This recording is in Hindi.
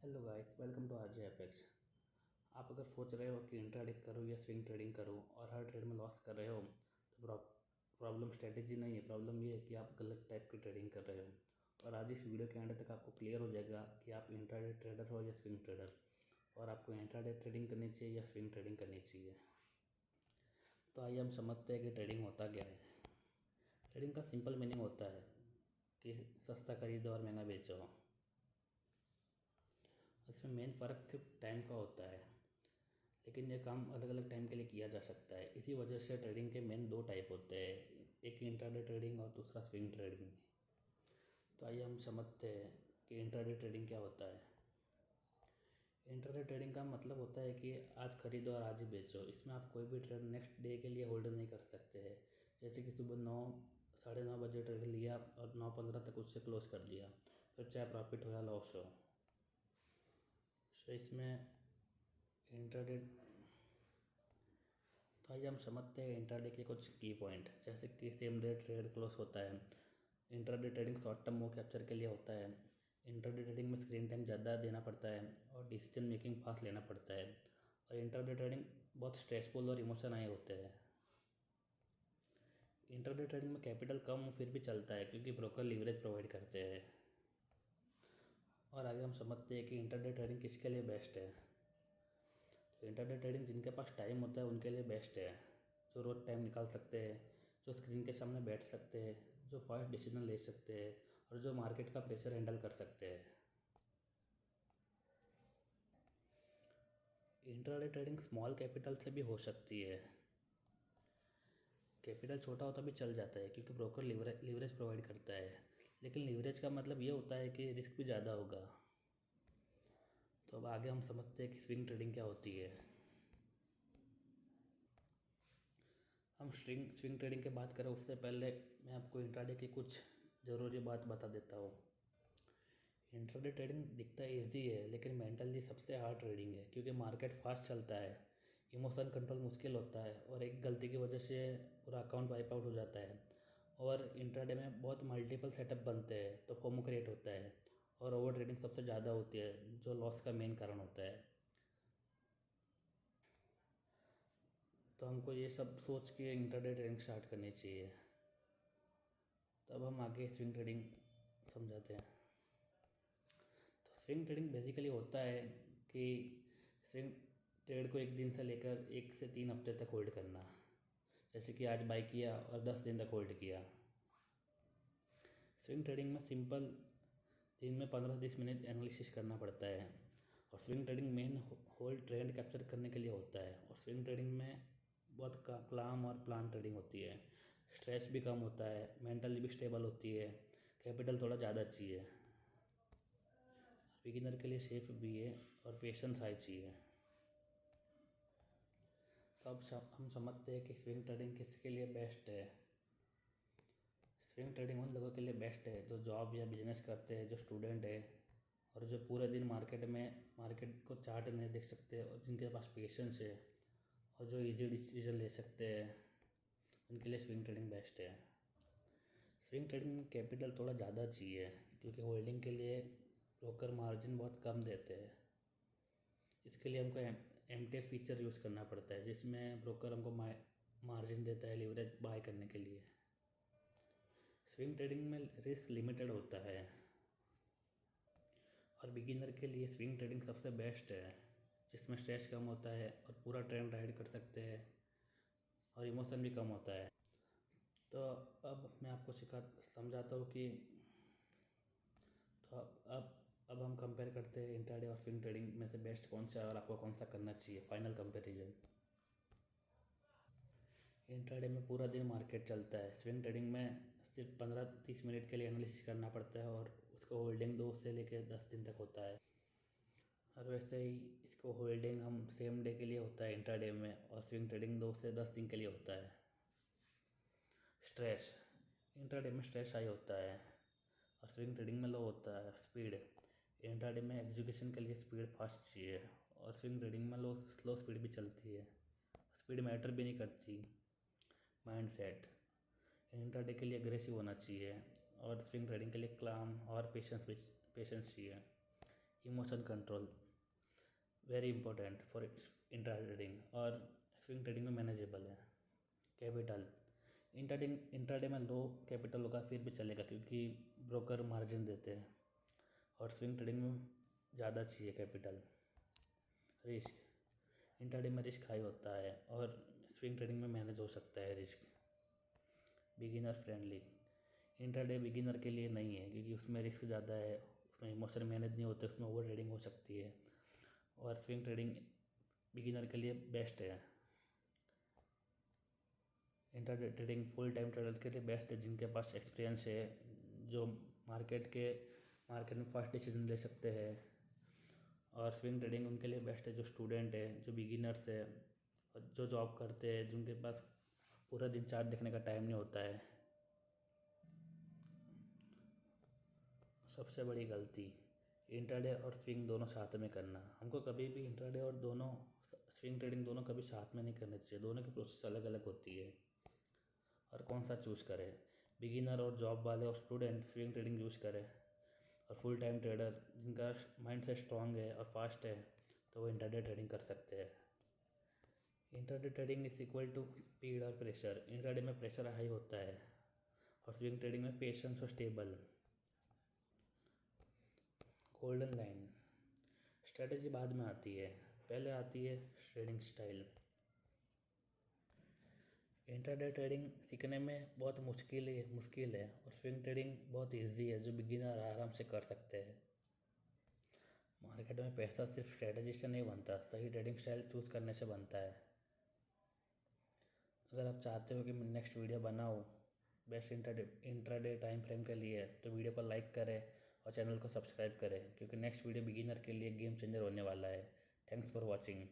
Hello guys, welcome to RJ Apex. आप अगर सोच रहे हो कि इंट्राडे करूँ या स्विंग ट्रेडिंग करूँ और हर ट्रेड में लॉस कर रहे हो तो प्रॉब्लम स्ट्रेटेजी नहीं है। प्रॉब्लम ये है कि आप गलत टाइप की ट्रेडिंग कर रहे हो। और आज इस वीडियो के एंड तक आपको क्लियर हो जाएगा कि आप इंट्राडे ट्रेडर हो या स्विंग ट्रेडर, और आपको इंट्राडे ट्रेडिंग करनी चाहिए या स्विंग ट्रेडिंग करनी चाहिए। तो आइए हम समझते हैं कि ट्रेडिंग होता क्या है। ट्रेडिंग का सिंपल मीनिंग होता है कि सस्ता खरीदो और महंगा बेचो। इसमें मेन फ़र्क सिर्फ टाइम का होता है, लेकिन ये काम अलग अलग टाइम के लिए किया जा सकता है। इसी वजह से ट्रेडिंग के मेन दो टाइप होते हैं, एक इंट्राडे ट्रेडिंग और दूसरा स्विंग ट्रेडिंग। तो आइए हम समझते हैं कि इंट्राडे ट्रेडिंग क्या होता है। इंट्राडे ट्रेडिंग का मतलब होता है कि आज खरीदो और आज ही बेचो। इसमें आप कोई भी ट्रेड नेक्स्ट डे के लिए होल्ड नहीं कर सकते हैं। जैसे कि सुबह 9 साढ़े 9 बजे ट्रेड लिया और 9:15 तक उससे क्लोज कर दिया, फिर चाहे प्रॉफिट हो या लॉस हो। सो इसमें इंट्राडे तो आइए हम समझते हैं इंट्राडे के कुछ की पॉइंट। जैसे कि सेम डे ट्रेड क्लोज होता है। Intraday trading short term move capture के लिए होता है। इंट्राडे ट्रेडिंग में स्क्रीन टाइम ज़्यादा देना पड़ता है और डिसीजन मेकिंग फास्ट लेना पड़ता है। और इंट्राडे ट्रेडिंग बहुत स्ट्रेसफुल और इमोशन आए होते हैं। इंट्राडे ट्रेडिंग में कैपिटल कम फिर भी चलता है क्योंकि ब्रोकर लीवरेज प्रोवाइड करते हैं। और आगे हम समझते हैं कि इंट्राडे ट्रेडिंग किसके लिए बेस्ट है। तो इंट्राडे ट्रेडिंग जिनके पास टाइम होता है उनके लिए बेस्ट है, जो रोज़ टाइम निकाल सकते हैं, जो स्क्रीन के सामने बैठ सकते हैं, जो फास्ट डिसीजन ले सकते हैं और जो मार्केट का प्रेशर हैंडल कर सकते हैं। इंट्राडे ट्रेडिंग स्मॉल कैपिटल से भी हो सकती है। कैपिटल छोटा होता भी चल जाता है क्योंकि ब्रोकर लीवरेज प्रोवाइड करता है, लेकिन लीवरेज का मतलब ये होता है कि रिस्क भी ज़्यादा होगा। तो अब आगे हम समझते हैं कि स्विंग ट्रेडिंग क्या होती है। हम स्विंग ट्रेडिंग की बात करें उससे पहले मैं आपको इंट्राडे की कुछ ज़रूरी बात बता देता हूँ। इंट्राडे ट्रेडिंग दिखता ईजी है लेकिन मेंटली सबसे हार्ड ट्रेडिंग है क्योंकि मार्केट फास्ट चलता है, इमोशन कंट्रोल मुश्किल होता है और एक गलती की वजह से पूरा अकाउंट वाइप आउट हो जाता है। और इंट्राडे में बहुत मल्टीपल सेटअप बनते हैं तो फोमो क्रिएट होता है और ओवर ट्रेडिंग सबसे ज़्यादा होती है जो लॉस का मेन कारण होता है। तो हमको ये सब सोच के इंट्राडे ट्रेडिंग स्टार्ट करनी चाहिए। तब हम आगे स्विंग ट्रेडिंग समझाते हैं। तो स्विंग ट्रेडिंग बेसिकली होता है कि स्विंग ट्रेड को एक दिन से लेकर 1 से 3 हफ्ते तक होल्ड करना। जैसे कि आज बाई किया और 10 दिन तक होल्ड किया। स्विंग ट्रेडिंग में सिंपल दिन में 15-20 मिनट एनालिसिस करना पड़ता है। और swing trading main hold trend capture करने के लिए होता है। और स्विंग ट्रेडिंग में बहुत क्लाम और प्लान ट्रेडिंग होती है। स्ट्रेस भी कम होता है, मेंटली भी स्टेबल होती है, कैपिटल थोड़ा ज़्यादा चाहिए, बिगिनर के लिए सेफ भी है और पेशेंस हाई चाहिए। तो अब हम समझते हैं कि स्विंग ट्रेडिंग किसके लिए बेस्ट है। स्विंग ट्रेडिंग उन लोगों के लिए बेस्ट है जो जॉब या बिजनेस करते हैं, जो स्टूडेंट है और जो पूरे दिन मार्केट को चार्ट नहीं देख सकते और जिनके पास पेशेंस है और जो इजी डिसीजन ले सकते हैं, उनके लिए स्विंग ट्रेडिंग बेस्ट है। स्विंग ट्रेडिंग में कैपिटल थोड़ा ज़्यादा चाहिए क्योंकि होल्डिंग के लिए ब्रोकर मार्जिन बहुत कम देते हैं। इसके लिए हमको एमटीएफ फीचर यूज़ करना पड़ता है जिसमें ब्रोकर हमको मार्जिन देता है लीवरेज बाय करने के लिए। स्विंग ट्रेडिंग में रिस्क लिमिटेड होता है और बिगिनर के लिए स्विंग ट्रेडिंग सबसे बेस्ट है जिसमें स्ट्रेस कम होता है और पूरा ट्रेंड राइड कर सकते हैं और इमोशन भी कम होता है। तो अब मैं आपको समझाता हूँ कि तो अब हम कंपेयर करते हैं इंट्राडे और स्विंग ट्रेडिंग में से बेस्ट कौन सा है और आपको कौन सा करना चाहिए। Final comparison. इंट्राडे में पूरा दिन मार्केट चलता है, स्विंग ट्रेडिंग में सिर्फ 15-30 मिनट के लिए एनालिसिस करना पड़ता है और उसको होल्डिंग 2 से लेकर 10 दिन तक होता है। और वैसे ही इसको होल्डिंग हम सेम डे के लिए होता है इंट्राडे में, और स्विंग ट्रेडिंग 2 से 10 दिन के लिए होता है। स्ट्रेस इंट्राडे में स्ट्रेस हाई होता है और स्विंग ट्रेडिंग में लो होता है। स्पीड इंट्राडे में एग्जीक्यूशन के लिए स्पीड फास्ट चाहिए और स्विंग ट्रेडिंग में स्लो स्पीड भी चलती है, स्पीड मैटर भी नहीं करती। माइंड सेट इंट्राडे के लिए एग्रेसिव होना चाहिए और स्विंग ट्रेडिंग के लिए क्लाम और पेशेंस चाहिए। Emotion control very important for intra trading, और स्विंग ट्रेडिंग में मैनेजेबल है। कैपिटल इंट्राडे में लो कैपिटल होगा फिर भी चलेगा क्योंकि ब्रोकर मार्जिन देते हैं, और स्विंग ट्रेडिंग में ज़्यादा चाहिए कैपिटल। रिस्क इंट्राडे में रिस्क हाई होता है और स्विंग ट्रेडिंग में मैनेज हो सकता है risk. Beginner friendly intraday beginner के लिए नहीं है क्योंकि उसमें रिस्क ज़्यादा है, उसमें इमोशन मैनेज नहीं होते, उसमें ओवर ट्रेडिंग हो सकती है, और स्विंग ट्रेडिंग बिगिनर के लिए बेस्ट है। Intraday trading full time trader के लिए बेस्ट है जिनके पास एक्सपीरियंस है, जो मार्केट में फास्ट डिसीजन ले सकते हैं, और स्विंग ट्रेडिंग उनके लिए बेस्ट है जो स्टूडेंट है, जो बिगिनर्स है, और जो जॉब करते हैं, जिनके पास पूरा दिन चार्ट देखने का टाइम नहीं होता है। सबसे बड़ी गलती इंट्राडे और स्विंग दोनों साथ में करना। हमको कभी भी इंट्राडे और दोनों स्विंग ट्रेडिंग दोनों कभी साथ में नहीं करने चाहिए, दोनों की प्रोसेस अलग अलग होती है। और कौन सा चूज़ करें, बिगिनर और जॉब वाले और स्टूडेंट स्विंग ट्रेडिंग यूज़ करें, और फुल टाइम ट्रेडर जिनका माइंड सेट स्ट्रॉन्ग है और फास्ट है तो वो इंट्राडे ट्रेडिंग कर सकते हैं। Intraday trading is equal to speed और प्रेशर। इंट्राडे में प्रेशर हाई होता है और स्विंग ट्रेडिंग में पेशेंस और स्टेबल। गोल्डन लाइन स्ट्रेटजी बाद में आती है, पहले आती है ट्रेडिंग स्टाइल। इंट्राडे ट्रेडिंग सीखने में बहुत मुश्किल है और स्विंग ट्रेडिंग बहुत इजी है जो बिगिनर आराम से कर सकते हैं। मार्केट में पैसा सिर्फ स्ट्रेटजी से नहीं बनता, सही ट्रेडिंग स्टाइल चूज़ करने से बनता है। अगर आप चाहते हो कि मैं नेक्स्ट वीडियो बनाऊँ बेस्ट इंट्राडे टाइम फ्रेम के लिए तो वीडियो को लाइक करें और चैनल को सब्सक्राइब करें क्योंकि नेक्स्ट वीडियो बिगिनर के लिए गेम चेंजर होने वाला है। Thanks for watching.